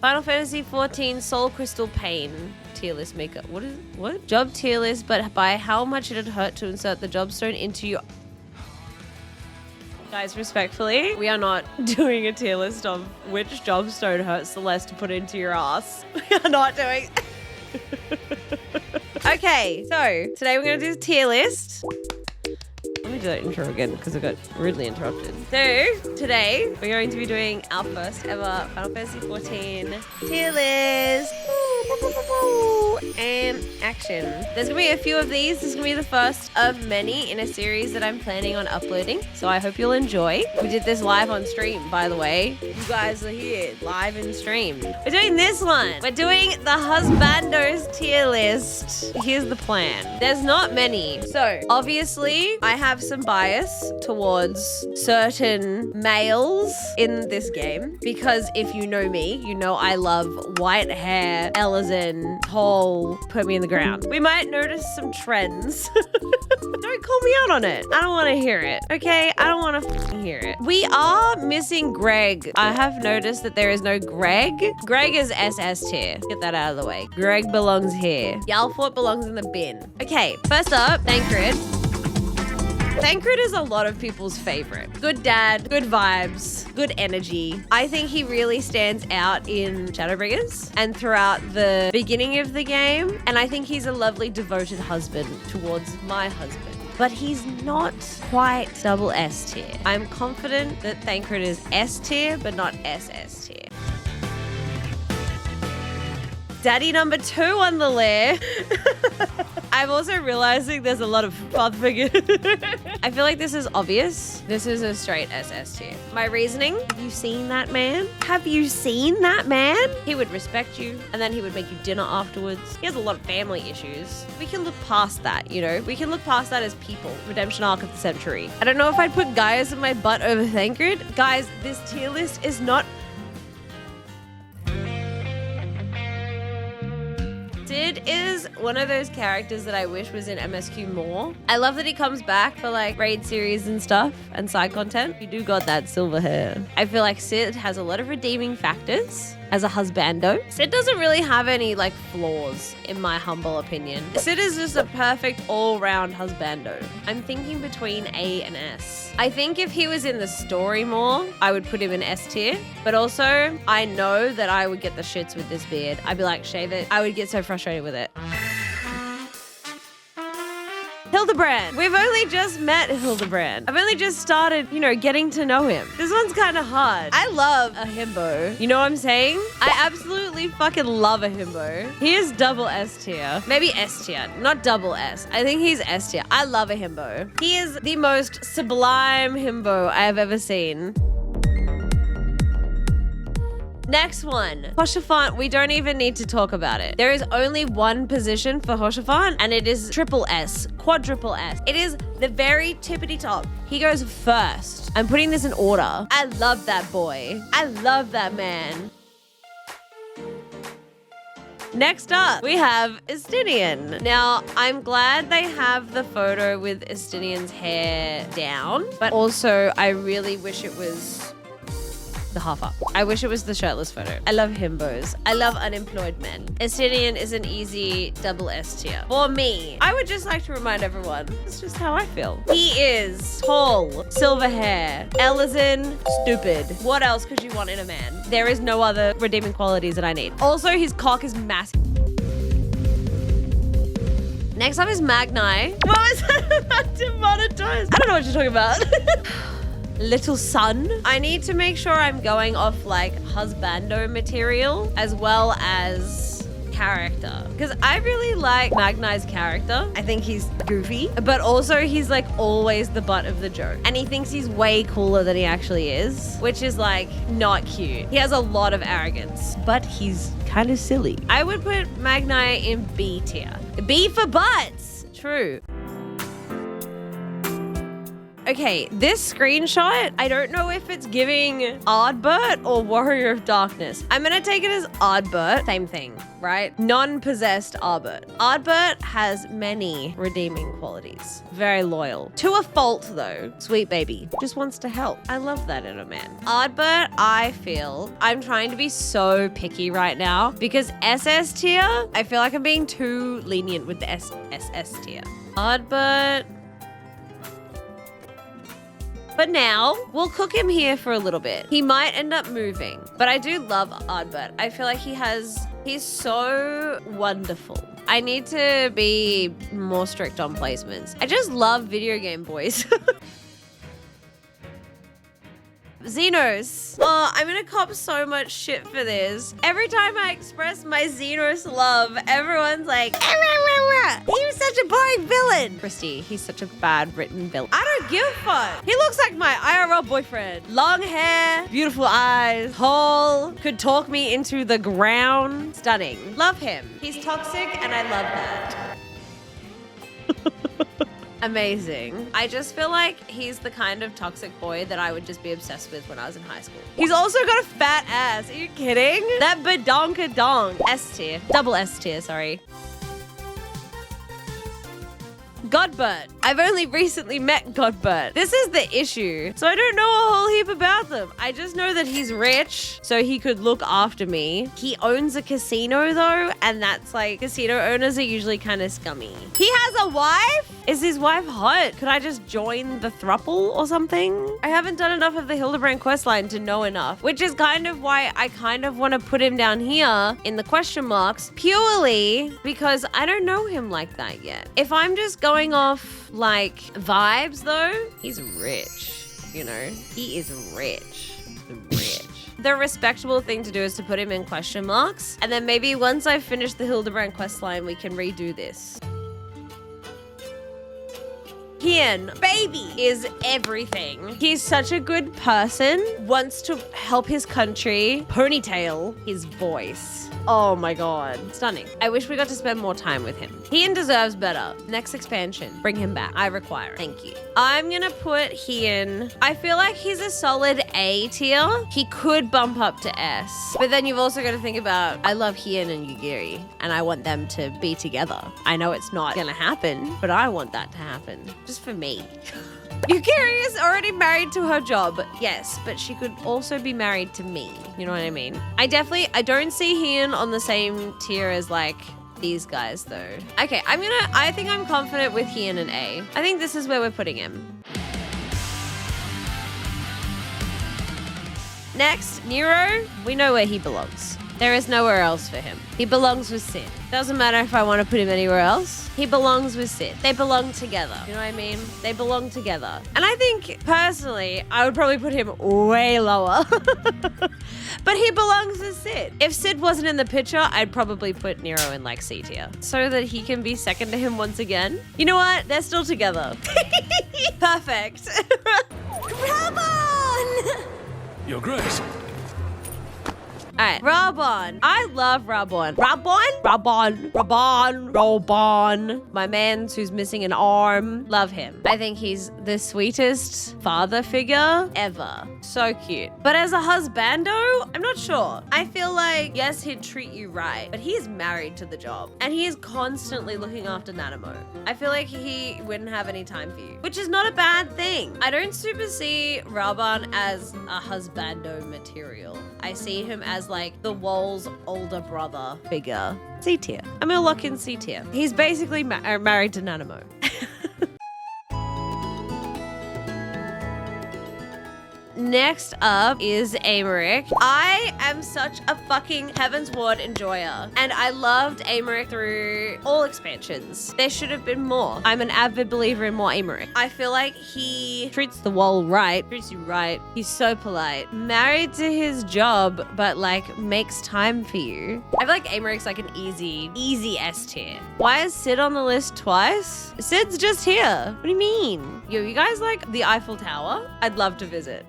Final Fantasy XIV Soul Crystal Pain tier list maker. What? Job tier list, but by how much it'd hurt to insert the job stone into your... Guys, respectfully, we are not doing a tier list of which job stone hurts the less to put into your ass. We are not doing... Okay, so today we're going to do a tier list. Let me do that intro again because I got rudely interrupted. So today we're going to be doing our first ever Final Fantasy XIV tier list. And action. There's gonna be a few of these. This is gonna be the first of many in a series that I'm planning on uploading. So I hope you'll enjoy. We did this live on stream, by the way. You guys are here live in stream. We're doing this one. We're doing the Husbandos tier list. Here's the plan. There's not many. So obviously I have some bias towards certain males in this game because if you know me, you know I love white hair, Ellison, tall, put me in the ground. We might notice some trends. Don't call me out on it. I don't want to hear it. Okay? I don't want to hear it. We are missing Greg. I have noticed that there is no Greg. Greg is SS tier. Get that out of the way. Greg belongs here. Yalfort belongs in the bin. Okay, first up, Thancred. Thancred is a lot of people's favorite. Good dad, good vibes, good energy. I think he really stands out in Shadowbringers and throughout the beginning of the game. And I think he's a lovely, devoted husband towards my husband. But he's not quite double S tier. I'm confident that Thancred is S tier, but not SS tier. Daddy number 2 on the list. I'm also realizing there's a lot of father figures. I feel like this is obvious. This is a straight SS tier. My reasoning, have you seen that man? Have you seen that man? He would respect you and then he would make you dinner afterwards. He has a lot of family issues. We can look past that, you know? We can look past that as people. Redemption arc of the century. I don't know if I'd put Gaius in my butt over Thancred. Guys, this tier list is not... Sid is one of those characters that I wish was in MSQ more. I love that he comes back for like raid series and stuff and side content. You do got that silver hair. I feel like Sid has a lot of redeeming factors as a husbando. Sid doesn't really have any like flaws in my humble opinion. Sid is just a perfect all-round husbando. I'm thinking between A and S. I think if he was in the story more, I would put him in S tier. But also, I know that I would get the shits with this beard. I'd be like, shave it. I would get so frustrated with it. Hildabbrand. We've only just met Hildabbrand. I've only just started, you know, getting to know him. This one's kind of hard. I love a himbo. You know what I'm saying? I absolutely fucking love a himbo. He is double S tier. Maybe S tier, not double S. I think he's S tier. I love a himbo. He is the most sublime himbo I have ever seen. Next one, Hoshifant. We don't even need to talk about it. There is only one position for Hoshifant and it is triple S, quadruple S. It is the very tippity top. He goes first. I'm putting this in order. I love that boy. I love that man. Next up, we have Estinian. Now, I'm glad they have the photo with Estinian's hair down, but also I really wish it was the half up. I wish it was the shirtless photo. I love himbos. I love unemployed men. Estinian is an easy double S tier. For me, I would just like to remind everyone, it's just how I feel. He is tall, silver hair, Ellison, stupid. What else could you want in a man? There is no other redeeming qualities that I need. Also, his cock is massive. Next up is Magnai. What was that about to monetize? I don't know what you're talking about. Little son. I need to make sure I'm going off like husbando material as well as character. Because I really like Magnai's character. I think he's goofy, but also he's like always the butt of the joke. And he thinks he's way cooler than he actually is, which is like not cute. He has a lot of arrogance, but he's kind of silly. I would put Magnai in B tier. B for butts. True. Okay, this screenshot, I don't know if it's giving Ardbert or Warrior of Darkness. I'm gonna take it as Ardbert. Same thing, right? Non-possessed Arbert. Ardbert has many redeeming qualities. Very loyal. To a fault though. Sweet baby. Just wants to help. I love that in a man. Ardbert, I feel I'm trying to be so picky right now because SS tier, I feel like I'm being too lenient with the SS tier. Ardbert. But now, we'll cook him here for a little bit. He might end up moving, but I do love Ardbert. I feel like he's so wonderful. I need to be more strict on placements. I just love video game boys. Zenos. Oh, I'm gonna cop so much shit for this. Every time I express my Zenos love, everyone's like, he was such a boring villain. Christy, he's such a bad written villain. I don't give a fuck. He looks like my IRL boyfriend. Long hair, beautiful eyes, tall, could talk me into the ground. Stunning. Love him. He's toxic and I love that. Amazing. I just feel like he's the kind of toxic boy that I would just be obsessed with when I was in high school. He's also got a fat ass. Are you kidding? That badonkadonk. S tier. Double S tier, sorry. Godbbert. I've only recently met Godbbert. This is the issue. So I don't know a whole heap about them. I just know that he's rich, so he could look after me. He owns a casino though, and that's like, casino owners are usually kind of scummy. He has a wife? Is his wife hot? Could I just join the throuple or something? I haven't done enough of the Hildabbrand questline to know enough, which is kind of why I kind of want to put him down here in the question marks, purely because I don't know him like that yet. If I'm just going off like vibes though, he's rich, you know? He is rich. The respectable thing to do is to put him in question marks, and then maybe once I've finished the Hildabbrand questline, we can redo this. Heian, baby, is everything. He's such a good person, wants to help his country, ponytail his voice. Oh my god. Stunning. I wish we got to spend more time with him. Heian deserves better. Next expansion, bring him back. I require it. Thank you. I'm gonna put Heian. I feel like he's a solid A tier. He could bump up to S. But then you've also got to think about, I love Heian and Yugiri, and I want them to be together. I know it's not gonna happen, but I want that to happen. Just for me. Yugiri is already married to her job. Yes, but she could also be married to me. You know what I mean? I don't see Heian on the same tier as like these guys though. Okay, I think I'm confident with Heian and A. I think this is where we're putting him. Next, Nero. We know where he belongs. There is nowhere else for him. He belongs with Sid. Doesn't matter if I want to put him anywhere else. He belongs with Sid. They belong together. You know what I mean? They belong together. And I think, personally, I would probably put him way lower. But he belongs with Sid. If Sid wasn't in the picture, I'd probably put Nero in like C tier. So that he can be second to him once again. You know what? They're still together. Perfect. Raban! Your Grace. All right, Raban. I love Raban. Raban. My man who's missing an arm. Love him. I think he's the sweetest father figure ever. So cute. But as a husbando, I'm not sure. I feel like, yes, he'd treat you right, but he's married to the job. And he is constantly looking after Nanamo. I feel like he wouldn't have any time for you, which is not a bad thing. I don't super see Raban as a husbando material. I see him as like the Wall's older brother figure. C tier. I'm gonna lock in C tier. He's basically married to Nanamo. Next up is Amaric. I am such a fucking Heaven's Ward enjoyer, and I loved Amaric through all expansions. There should have been more. I'm an avid believer in more Amaric. I feel like he treats the wall right, treats you right. He's so polite. Married to his job, but like makes time for you. I feel like Amaric's like an easy S tier. Why is Sid on the list twice? Sid's just here. What do you mean? Yo, you guys like the Eiffel Tower? I'd love to visit.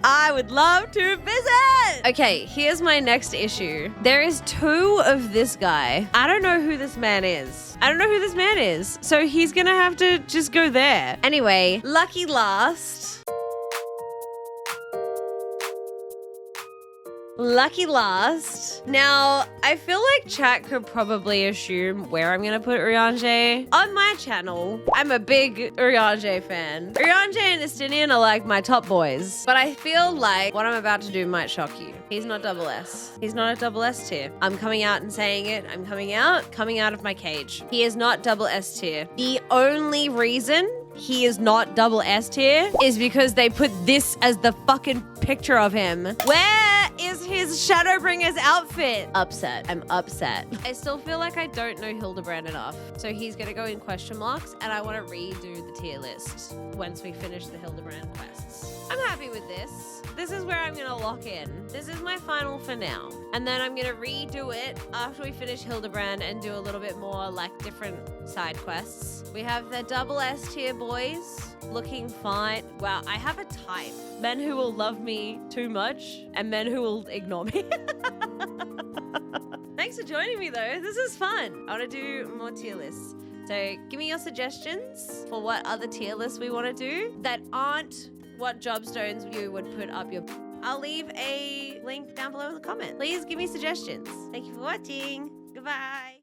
I would love to visit. Okay, here's my next issue. There is 2 of this guy. I don't know who this man is. So he's gonna have to just go there. Anyway, lucky last. Lucky last. Now, I feel like chat could probably assume where I'm gonna put Urianger. On my channel, I'm a big Urianger fan. Urianger and Estinian are like my top boys. But I feel like what I'm about to do might shock you. He's not double S. He's not a double S tier. I'm coming out and saying it. I'm coming out of my cage. He is not double S tier. The only reason he is not double S tier is because they put this as the fucking picture of him. Where is his Shadowbringers outfit? Upset. I'm upset. I still feel like I don't know Hildabbrand enough. So he's gonna go in question marks, and I want to redo the tier list once we finish the Hildabbrand quests. I'm happy with this. This is where I'm gonna lock in. This is my final for now. And then I'm gonna redo it after we finish Hildabbrand and do a little bit more like different side quests. We have the double S tier boys looking fine. Wow, I have a type. Men who will love me too much and men who will ignore me. Thanks for joining me though. This is fun. I wanna do more tier lists. So give me your suggestions for what other tier lists we wanna do that aren't what job stones you would put up your... I'll leave a link down below in the comment. Please give me suggestions. Thank you for watching. Goodbye.